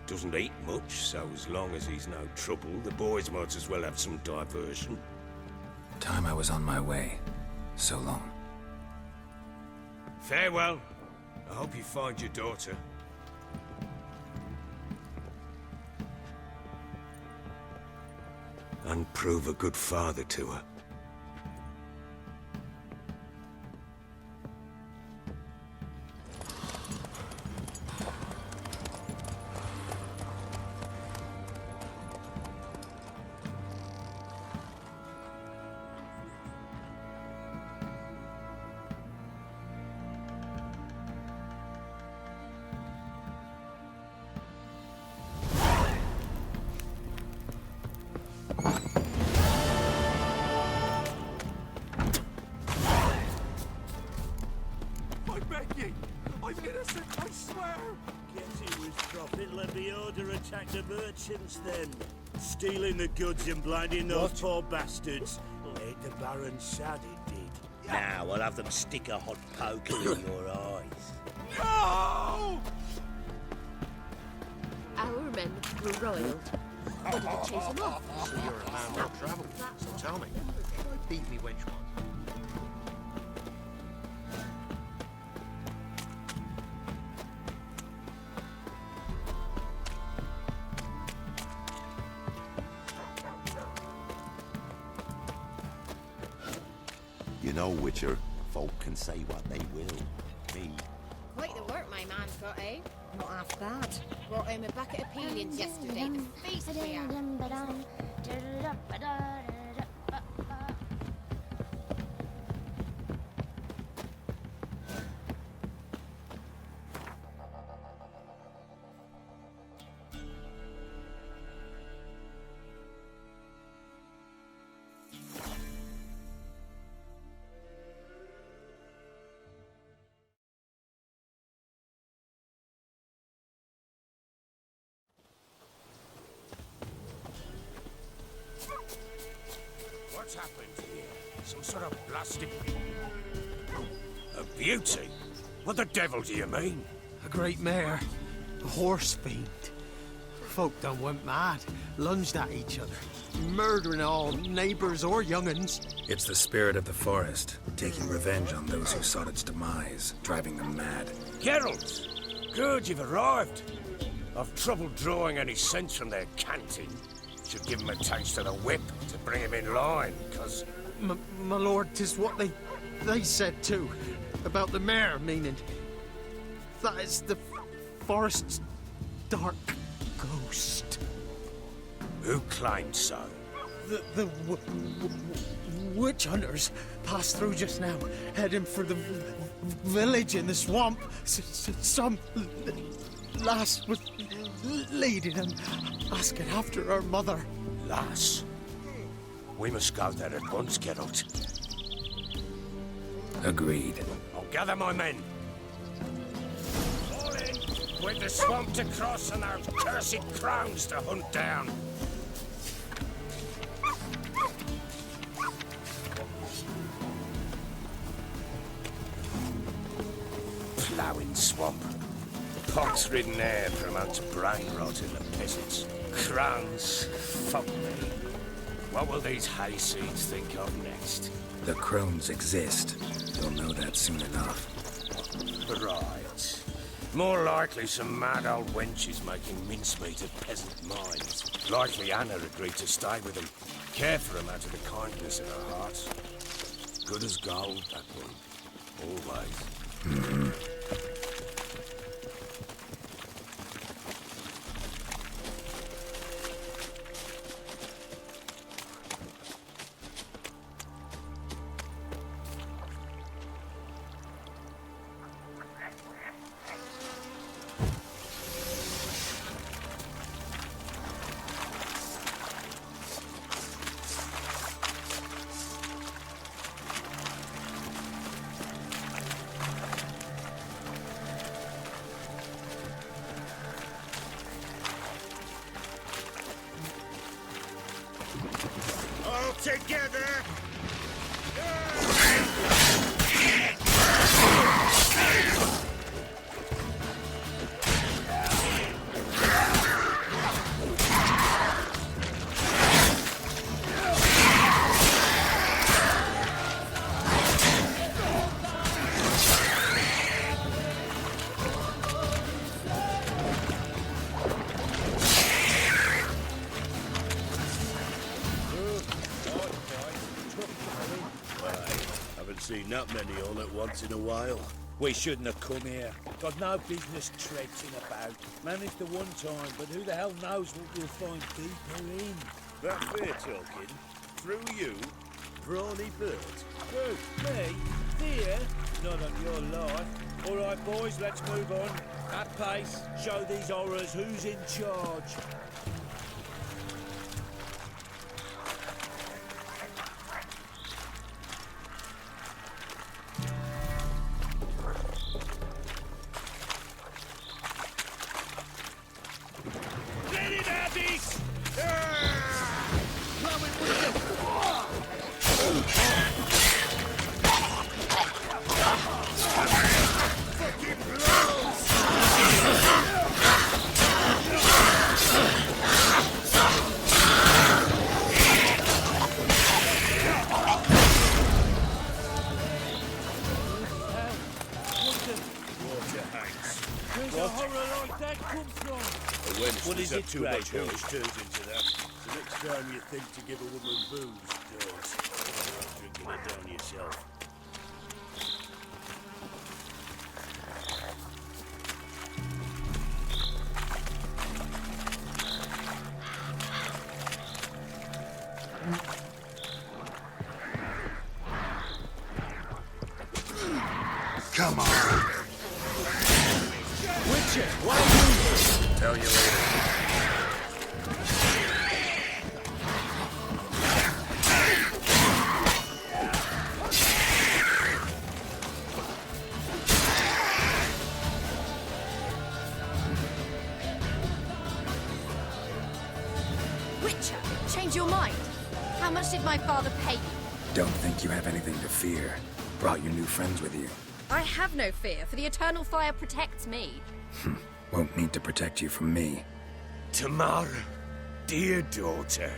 [SPEAKER 11] Doesn't eat much, so as long as he's no trouble, the boys might as well have some diversion.
[SPEAKER 2] Time I was on my way. So long.
[SPEAKER 11] Farewell. I hope you find your daughter. And prove a good father to her.
[SPEAKER 13] Attack the merchants then. Stealing the goods and blinding those poor bastards. Made the Baron sad, it did. Now I'll have them stick a hot poker in your eyes.
[SPEAKER 14] No! Our men were roiled. We didn't chase him off.
[SPEAKER 10] So you're a man well travelled. So tell me, beat me which one?
[SPEAKER 15] You know, Witcher, folk can say what they will. Me.
[SPEAKER 16] Quite the work my man's got, eh?
[SPEAKER 12] Not half bad.
[SPEAKER 16] Brought home a bucket of peelings yesterday. The feast we had.
[SPEAKER 11] What's happened here? Some sort of blasted... A beauty? What the devil do you mean?
[SPEAKER 8] A great mare. A horse fiend. Folk done went mad. Lunged at each other. Murdering all neighbours or young'uns.
[SPEAKER 2] It's the spirit of the forest, taking revenge on those who sought its demise, driving them mad.
[SPEAKER 11] Geralt! Good, you've arrived. I've trouble drawing any sense from their canting. Should give him a taste of the whip to bring him in line, cause...
[SPEAKER 8] My lord, 'tis what they said too. About the mare, meaning... That is the forest's dark ghost.
[SPEAKER 11] Who claimed so?
[SPEAKER 8] The witch hunters passed through just now, heading for the village in the swamp. Some lass was leading them, asking after her mother.
[SPEAKER 11] Lass? We must go there at once, Geralt.
[SPEAKER 2] Agreed.
[SPEAKER 11] I'll gather my men. All in, with the swamp to cross and those cursed crowns to hunt down. Ploughing swamp. Pox-ridden air promotes brain rot in the peasants. Crowns, fuck me. What will these hayseeds think of next?
[SPEAKER 2] The crones exist. You'll know that soon enough.
[SPEAKER 11] Right. More likely some mad old wenches making mincemeat of peasant minds. Likely Anna agreed to stay with them, care for them out of the kindness of her heart. Good as gold, that one. Always.
[SPEAKER 13] All together! Seen that many all at once in a while. We shouldn't have come here. Got no business traipsing about. Managed the one time, but who the hell knows what we'll find deeper in. That fear talking? Through you? Brawny bird? Who? Me? Fear? Not on your life. All right, boys, let's move on. At pace, show these horrors who's in charge. What is it, too much horse turns into that? So next time you think to give a woman booze, don't. Drinking it down yourself.
[SPEAKER 2] Come on.
[SPEAKER 11] Witcher, why are you here? Tell you later.
[SPEAKER 16] Witcher, change your mind. How much did my father pay you?
[SPEAKER 2] Don't think you have anything to fear. Brought your new friends with you.
[SPEAKER 16] I have no fear, for the eternal fire protects me.
[SPEAKER 2] Won't need to protect you from me.
[SPEAKER 11] Tamara, dear daughter,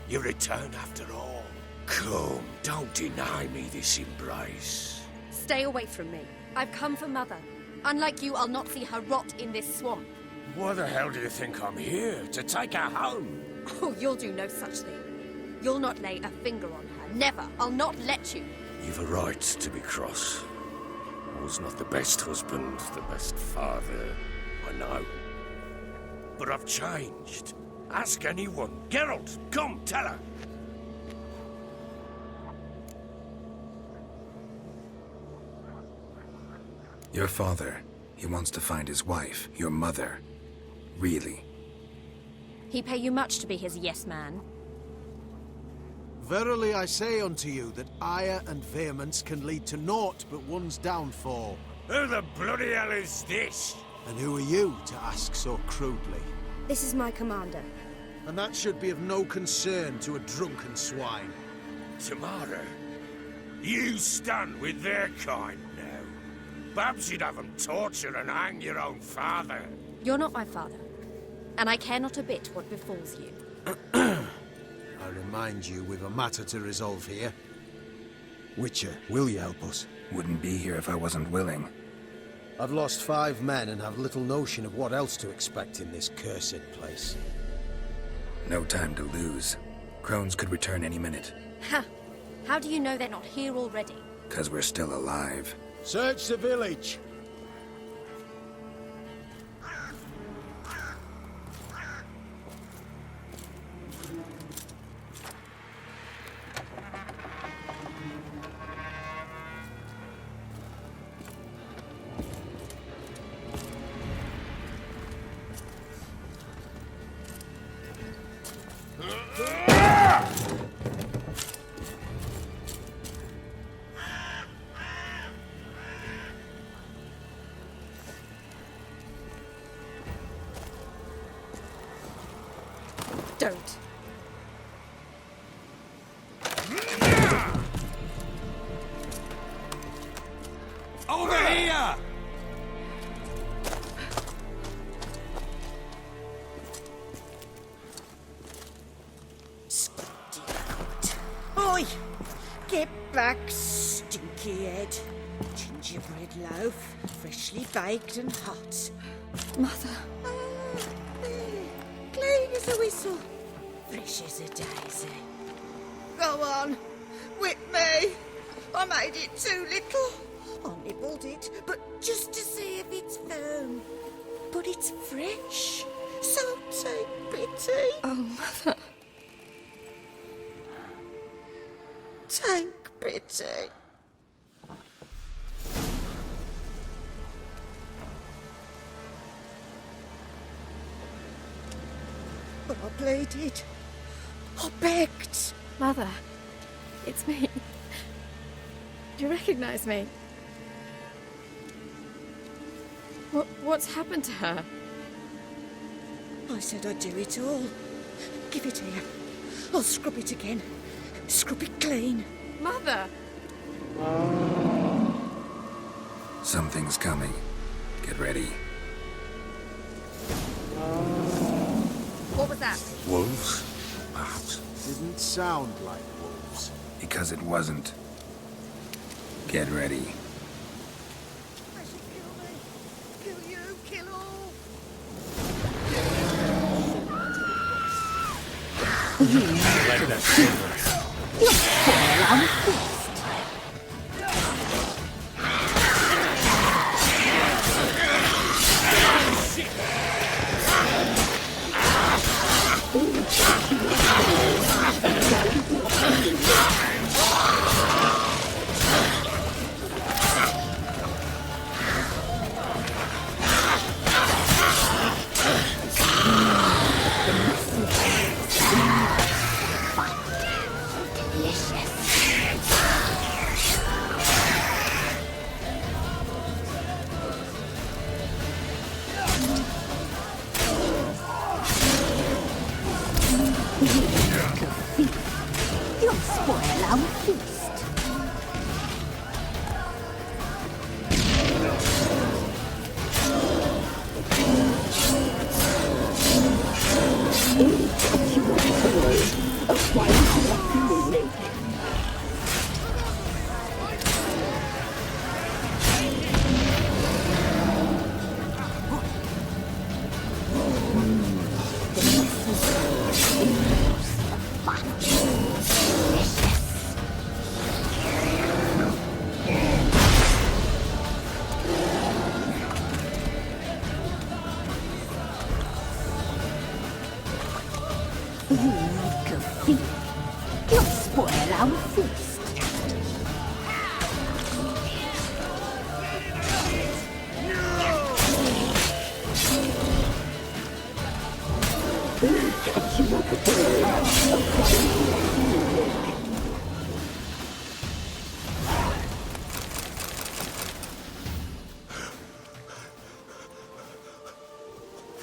[SPEAKER 11] you return after all. Come, don't deny me this embrace.
[SPEAKER 16] Stay away from me. I've come for Mother. Unlike you, I'll not see her rot in this swamp.
[SPEAKER 11] Why the hell do you think I'm here? To take her home?
[SPEAKER 16] Oh, you'll do no such thing. You'll not lay a finger on her. Never. I'll not let you.
[SPEAKER 11] You've a right to be cross. I was not the best husband, the best father, I know. But I've changed. Ask anyone. Geralt, come, tell her.
[SPEAKER 2] Your father, he wants to find his wife, your mother. Really.
[SPEAKER 16] He pay you much to be his yes man.
[SPEAKER 8] Verily I say unto you that ire and vehemence can lead to naught but one's downfall.
[SPEAKER 11] Who the bloody hell is this?
[SPEAKER 8] And who are you to ask so crudely?
[SPEAKER 16] This is my commander.
[SPEAKER 8] And that should be of no concern to a drunken swine.
[SPEAKER 11] Tamara, you stand with their kind now. Perhaps you'd have them torture and hang your own father.
[SPEAKER 16] You're not my father, and I care not a bit what befalls you.
[SPEAKER 8] I remind you we've a matter to resolve here. Witcher, will you help us?
[SPEAKER 2] Wouldn't be here if I wasn't willing.
[SPEAKER 9] I've lost 5 men and have little notion of what else to expect in this cursed place.
[SPEAKER 2] No time to lose. Crones could return any minute.
[SPEAKER 16] Ha! How do you know they're not here already?
[SPEAKER 2] 'Cause we're still alive.
[SPEAKER 10] Search the village.
[SPEAKER 16] Don't.
[SPEAKER 2] Over here!
[SPEAKER 4] Oi! Get back, stinky head. Gingerbread loaf, freshly baked and hot.
[SPEAKER 12] Mother.
[SPEAKER 4] Clean as a whistle, fresh as a daisy. Go on, whip me. I made it too little. I nibbled it, but just to see if it's firm. But it's fresh, so take pity.
[SPEAKER 12] Oh, Mother.
[SPEAKER 4] Take pity. But I pleaded. I begged.
[SPEAKER 12] Mother, it's me. Do you recognize me? What's happened to her?
[SPEAKER 4] I said I'd do it all. Give it here. I'll scrub it again. Scrub it clean.
[SPEAKER 12] Mother!
[SPEAKER 2] Something's coming. Get ready.
[SPEAKER 16] What was that?
[SPEAKER 2] Wolves? Perhaps.
[SPEAKER 10] Didn't sound like wolves.
[SPEAKER 2] Because it wasn't. Get ready.
[SPEAKER 4] Kill you, kill all.
[SPEAKER 13] Let that silver.
[SPEAKER 5] You'll spoil our feast. You'll spoil our feast.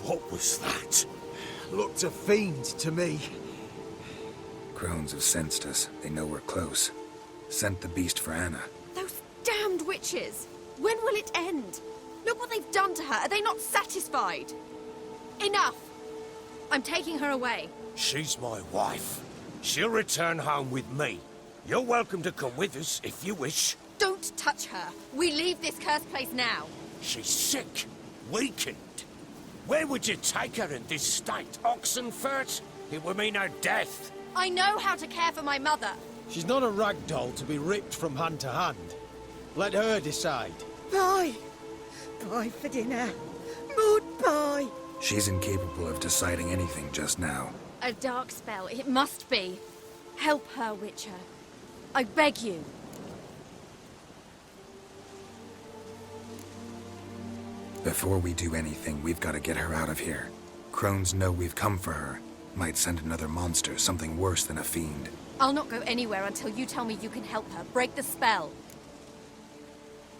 [SPEAKER 11] What was that?
[SPEAKER 10] Looked a fiend to me.
[SPEAKER 2] Crones have sensed us. They know we're close. Sent the beast for Anna.
[SPEAKER 16] Those damned witches! When will it end? Look what they've done to her. Are they not satisfied? Enough! I'm taking her away.
[SPEAKER 11] She's my wife. She'll return home with me. You're welcome to come with us if you wish.
[SPEAKER 16] Don't touch her. We leave this cursed place now.
[SPEAKER 11] She's sick, weakened. Where would you take her in this state? Oxenfurt? It would mean her death.
[SPEAKER 16] I know how to care for my mother.
[SPEAKER 9] She's not a rag doll to be ripped from hand to hand. Let her decide.
[SPEAKER 4] Bye. Bye for dinner. Good bye.
[SPEAKER 2] She's incapable of deciding anything just now.
[SPEAKER 16] A dark spell, it must be. Help her, Witcher. I beg you.
[SPEAKER 2] Before we do anything, we've got to get her out of here. Crones know we've come for her. Might send another monster, something worse than a fiend.
[SPEAKER 16] I'll not go anywhere until you tell me you can help her. Break the spell.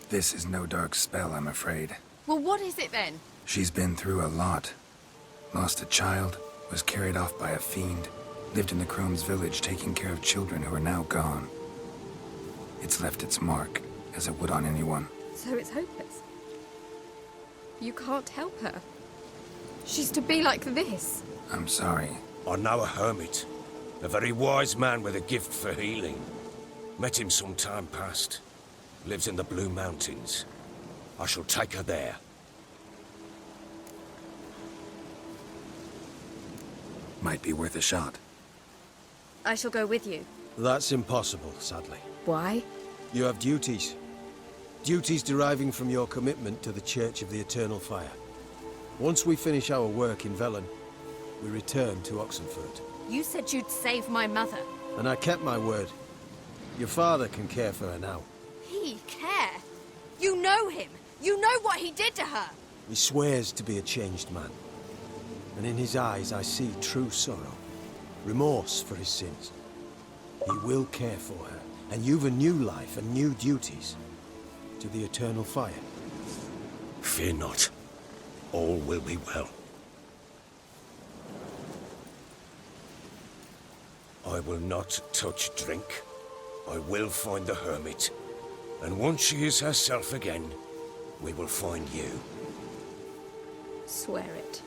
[SPEAKER 2] This is no dark spell, I'm afraid.
[SPEAKER 16] Well, what is it then?
[SPEAKER 2] She's been through a lot. Lost a child, was carried off by a fiend, lived in the Crone's village taking care of children who are now gone. It's left its mark, as it would on anyone.
[SPEAKER 16] So it's hopeless. You can't help her. She's to be like this.
[SPEAKER 2] I'm sorry.
[SPEAKER 11] I know a hermit. A very wise man with a gift for healing. Met him some time past. Lives in the Blue Mountains. I shall take her there.
[SPEAKER 2] Might be worth a shot.
[SPEAKER 16] I shall go with you.
[SPEAKER 9] That's impossible, sadly.
[SPEAKER 16] Why?
[SPEAKER 9] You have duties. Duties deriving from your commitment to the Church of the Eternal Fire. Once we finish our work in Velen, we return to Oxenfurt.
[SPEAKER 16] You said you'd save my mother.
[SPEAKER 9] And I kept my word. Your father can care for her now.
[SPEAKER 16] He care? You know him. You know what he did to her.
[SPEAKER 9] He swears to be a changed man. And in his eyes I see true sorrow. Remorse for his sins. He will care for her. And you've a new life and new duties. To the Eternal Fire.
[SPEAKER 11] Fear not. All will be well. I will not touch drink. I will find the hermit. And once she is herself again, we will find you.
[SPEAKER 16] Swear it.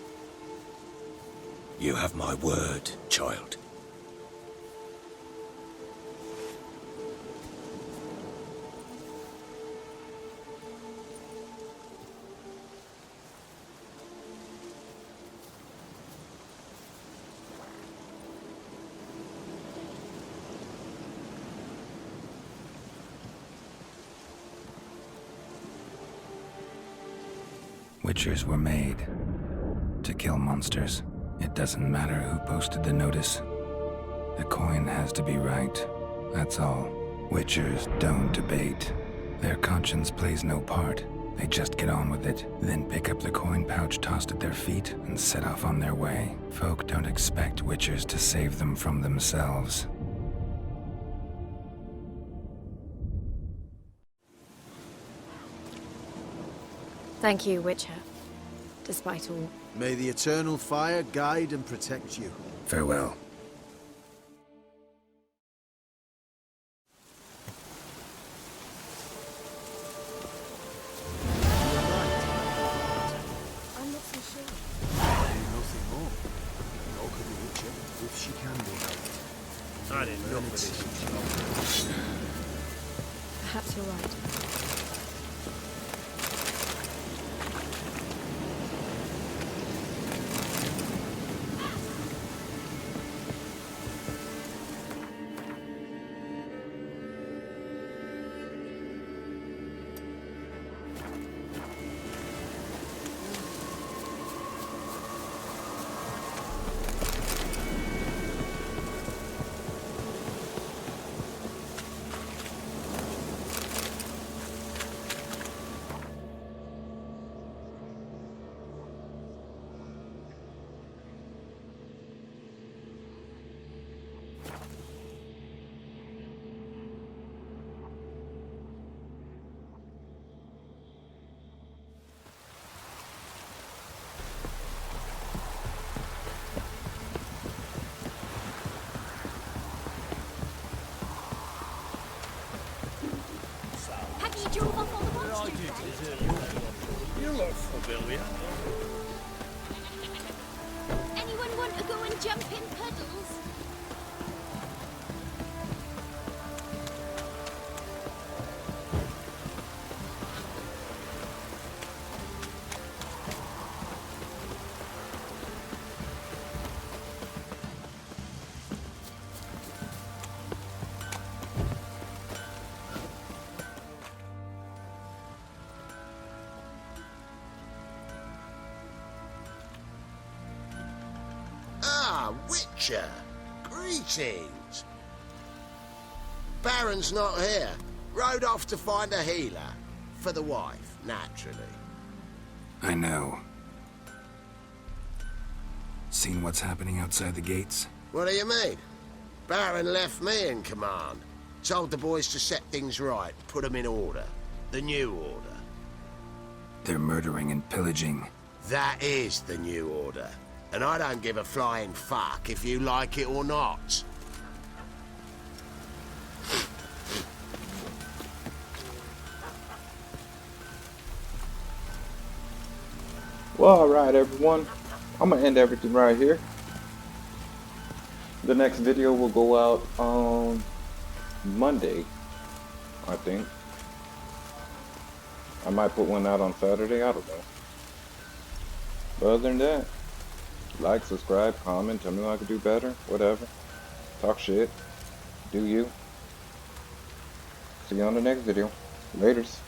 [SPEAKER 11] You have my word, child.
[SPEAKER 2] Witchers were made to kill monsters. It doesn't matter who posted the notice. The coin has to be right. That's all. Witchers don't debate. Their conscience plays no part. They just get on with it, then pick up the coin pouch tossed at their feet and set off on their way. Folk don't expect Witchers to save them from themselves.
[SPEAKER 16] Thank you, Witcher. Despite all.
[SPEAKER 9] May the Eternal Fire guide and protect you.
[SPEAKER 2] Farewell.
[SPEAKER 16] I'm not so sure.
[SPEAKER 10] Nothing more. Nor could the Witcher, if she can be helped.
[SPEAKER 13] I didn't look for this.
[SPEAKER 16] Perhaps you're right.
[SPEAKER 13] You look familiar.
[SPEAKER 3] Anyone want to go and jump in puddles?
[SPEAKER 17] Witcher! Greetings! Baron's not here. Rode off to find a healer. For the wife, naturally.
[SPEAKER 2] I know. Seen what's happening outside the gates?
[SPEAKER 17] What do you mean? Baron left me in command. Told the boys to set things right, put them in order. The new order.
[SPEAKER 2] They're murdering and pillaging.
[SPEAKER 17] That is the new order. And I don't give a flying fuck if you like it or not.
[SPEAKER 1] Well, alright everyone, I'm gonna end everything right here. The next video will go out on Monday, I think. I might put one out on Saturday, I don't know. But other than that, like, subscribe, comment, tell me what I could do better, whatever. Talk shit. Do you. See you on the next video. Laters.